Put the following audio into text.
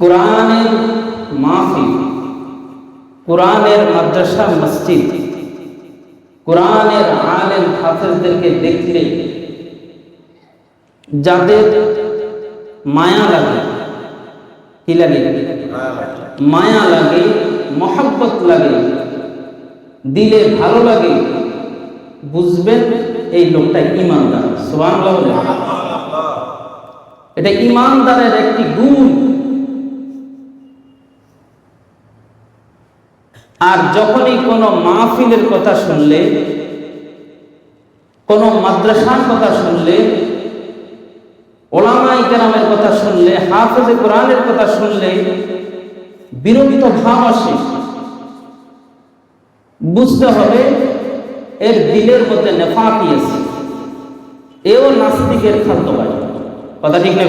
কোরআনের মাহফিল, কোরআনের মাদ্রাসা মসজিদ, কোরআনের আলেম হাফেজদেরকে দেখলে যাদের মায়া লাগে, কি লাগে? মায়া লাগে, মহব্বত লাগে, দিলে ভালো লাগে, বুঝবেন এই লোকটা ঈমানদার। সুবহানাল্লাহ বলেন। এটা ঈমানদারের একটি গুণ। আর যখনই কোনো মাহফিলের কথা শুনলে, কোনো মাদ্রাসার কথা শুনলে, উলামায়ে কেরামের কথা শুনলে, হাফেজে কোরআনের কথা শুনলে বিরক্ত ভাব আসে, বুঝতে হবে এর দিলের মধ্যে নেফাকি আছে, এও নাস্তিকের খাদ্য পায়। কথা ঠিক না?